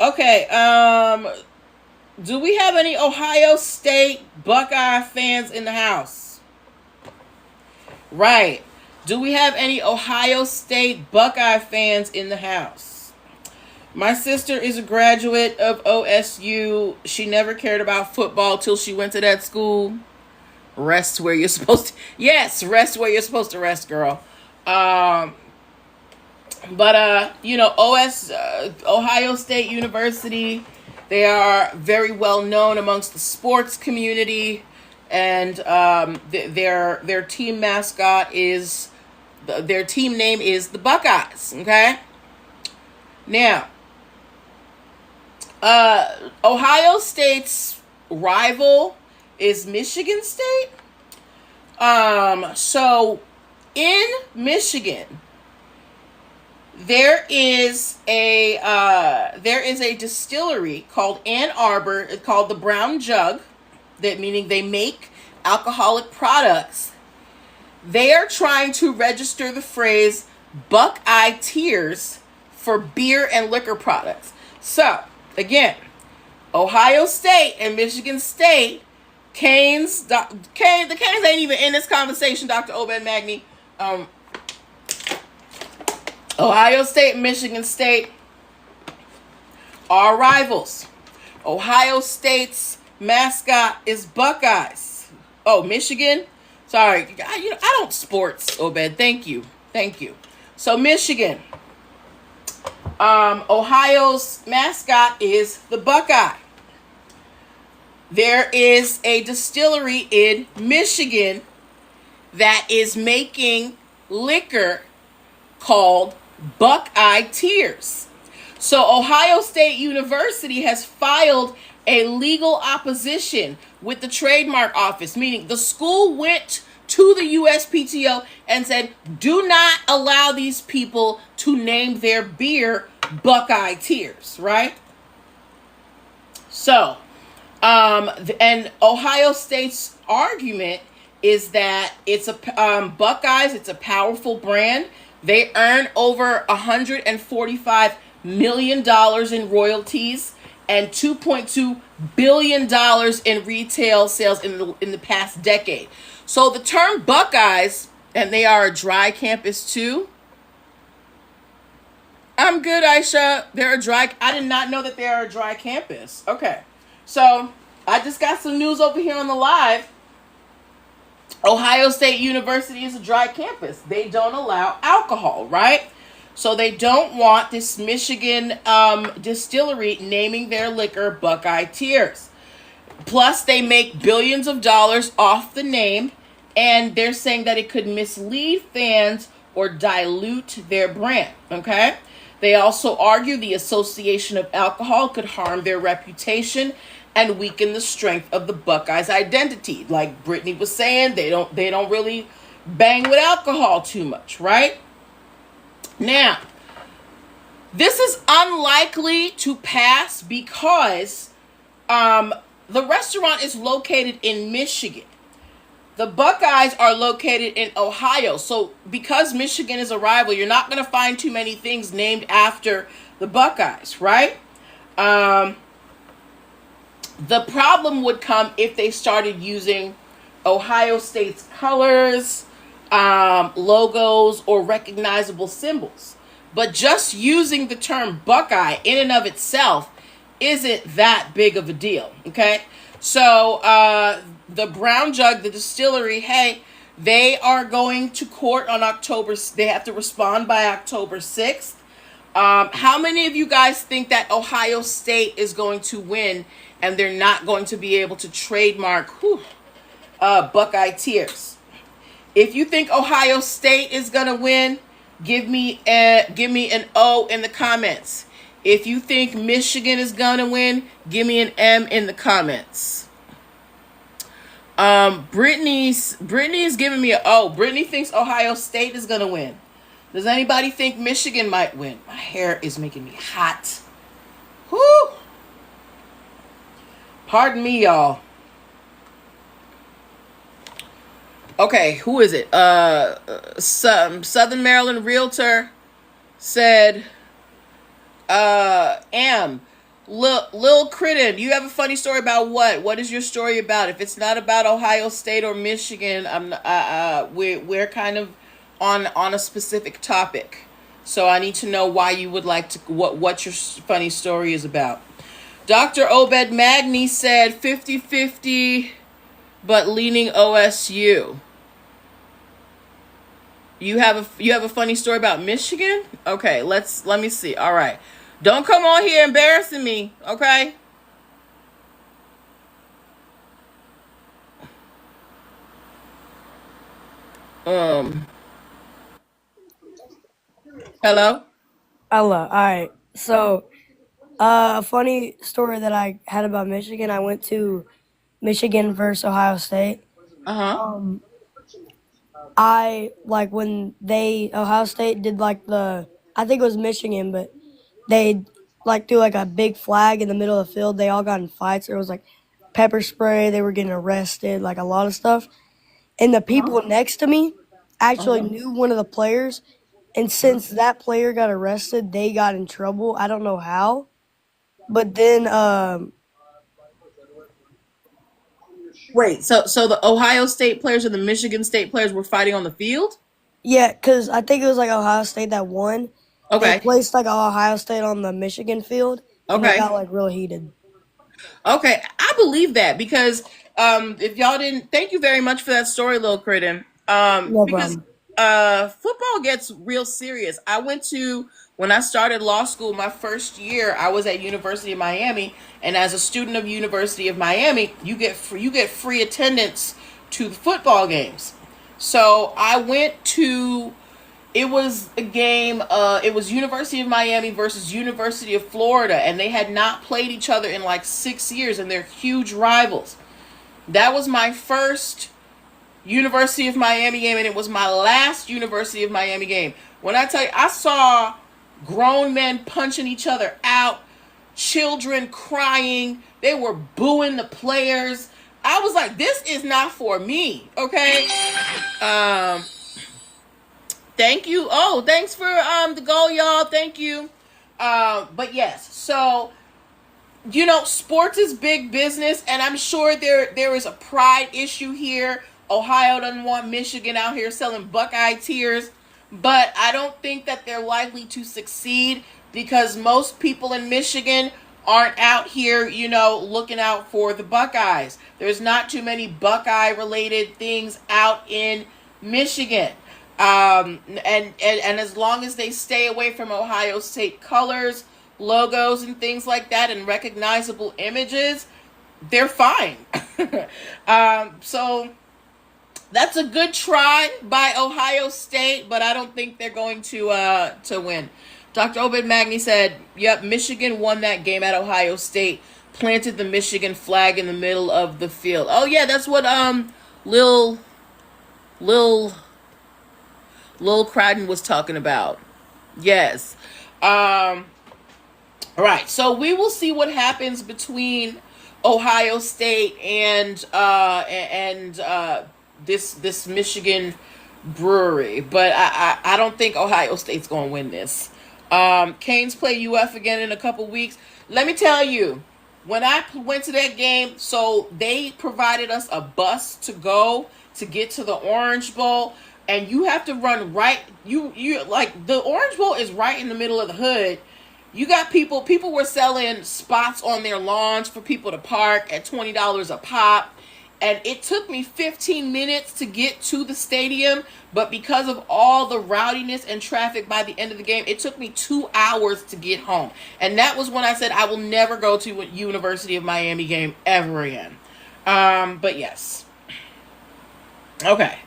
Okay, do we have any Ohio State Buckeye fans in the house? Right. Do we have any Ohio State Buckeye fans in the house? My sister is a graduate of OSU. She never cared about football till she went to that school. Rest where you're supposed to. Yes, rest where you're supposed to rest, girl. Um, Ohio State University, they are very well known amongst the sports community, and their team mascot is their team name is the Buckeyes. Okay, now Ohio State's rival is Michigan State. So in Michigan, there is a distillery called Ann Arbor. It's called the Brown Jug, that meaning they make alcoholic products. They are trying to register the phrase Buckeye Tears for beer and liquor products. So again, Ohio State and Michigan State, the Canes ain't even in this conversation, Dr. Obed Magni. Ohio State and Michigan State are rivals. Ohio State's mascot is Buckeyes. Oh, Michigan? Sorry, I don't sports, Obed. Thank you. So Michigan. Ohio's mascot is the Buckeye. There is a distillery in Michigan that is making liquor called Buckeye Tears. So Ohio State University has filed a legal opposition with the Trademark Office, meaning the school went to the USPTO and said, do not allow these people to name their beer Buckeye Tears, right? So, and Ohio State's argument is that it's Buckeyes, it's a powerful brand. They earn over $145 million in royalties and $2.2 billion in retail sales in the past decade. So the term Buckeyes, and they are a dry campus too. I'm good, Aisha. I did not know that they are a dry campus. Okay. So I just got some news over here on the live. Ohio State University is a dry campus. They don't allow alcohol, right? So they don't want this Michigan distillery naming their liquor Buckeye Tears. Plus, they make billions of dollars off the name, and they're saying that it could mislead fans or dilute their brand, okay? They also argue the association of alcohol could harm their reputation and weaken the strength of the Buckeyes' identity. Like Brittany was saying, they don't really bang with alcohol too much, right? Now, this is unlikely to pass because the restaurant is located in Michigan. The Buckeyes are located in Ohio. So because Michigan is a rival, you're not going to find too many things named after the Buckeyes, right? The problem would come if they started using Ohio State's colors, logos, or recognizable symbols. But just using the term Buckeye in and of itself isn't that big of a deal, okay? So the Brown Jug, the distillery, hey, they are going to court on they have to respond by October 6th. How many of you guys think that Ohio State is going to win and they're not going to be able to trademark Buckeye Tears? If you think Ohio State is going to win, give me an O in the comments. If you think Michigan is going to win, give me an M in the comments. Brittany's giving me an O. Brittany thinks Ohio State is going to win. Does anybody think Michigan might win? My hair is making me hot. Whoo! Pardon me, y'all. Okay, who is it? Some Southern Maryland realtor said, Lil Critten, you have a funny story about what? What is your story about? If it's not about Ohio State or Michigan, we're kind of on a specific topic. So I need to know why you would like to what your funny story is about. Dr. Obed Magni said 50-50 but leaning OSU. You have a funny story about Michigan? Okay, let me see. All right. Don't come on here embarrassing me, okay? Um, Hello? Allah. All right. So, a funny story that I had about Michigan. I went to Michigan versus Ohio State. Uh-huh. Um, I like when they Ohio State did like I think it was Michigan, but they like threw like a big flag in the middle of the field. They all got in fights. There was like pepper spray. They were getting arrested. Like a lot of stuff. And the Uh-huh. people next to me actually Uh-huh. knew one of the players. And since that player got arrested, they got in trouble. I don't know how. But then, Wait, so the Ohio State players and the Michigan State players were fighting on the field? yeah, because I think it was like Ohio State that won. They Okay. placed like Ohio State on the Michigan field, and it Okay. got like real heated. Okay, I believe that because if y'all didn't, thank you very much for that story, Lil Critten. No Because problem. football gets real serious. I went to when I started law school, my first year, I was at University of Miami, and as a student of University of Miami, you get free attendance to the football games. So I went to it was a game it was University of Miami versus University of Florida, and they had not played each other in like 6 years, and they're huge rivals. That was my first University of Miami game, and it was my last University of Miami game. When I tell you, I saw grown men punching each other out, children crying, they were booing the players. I was like, this is not for me, okay? um Thank you. Oh, thanks for the goal, y'all. Thank you. But yes, so sports is big business, and I'm sure there is a pride issue here. Ohio doesn't want Michigan out here selling Buckeye Tears, but I don't think that they're likely to succeed because most people in Michigan aren't out here, looking out for the Buckeyes. There's not too many Buckeye related things out in Michigan. And as long as they stay away from Ohio State colors, logos, and things like that, and recognizable images, they're fine. So that's a good try by Ohio State, but I don't think they're going to win. Dr. Obed Magni said, "Yep, Michigan won that game at Ohio State. Planted the Michigan flag in the middle of the field." Oh yeah, that's what Lil Lil Lil Crichton was talking about. Yes. All right. So we will see what happens between Ohio State and this Michigan brewery, but I don't think Ohio State's going to win this. Canes play UF again in a couple weeks. Let me tell you, when I went to that game, so they provided us a bus to go to get to the Orange Bowl, and you have to run right. You like the Orange Bowl is right in the middle of the hood. You got people were selling spots on their lawns for people to park at $20 a pop. And it took me 15 minutes to get to the stadium, but because of all the rowdiness and traffic by the end of the game, it took me 2 hours to get home. And that was when I said I will never go to a University of Miami game ever again. But yes. Okay.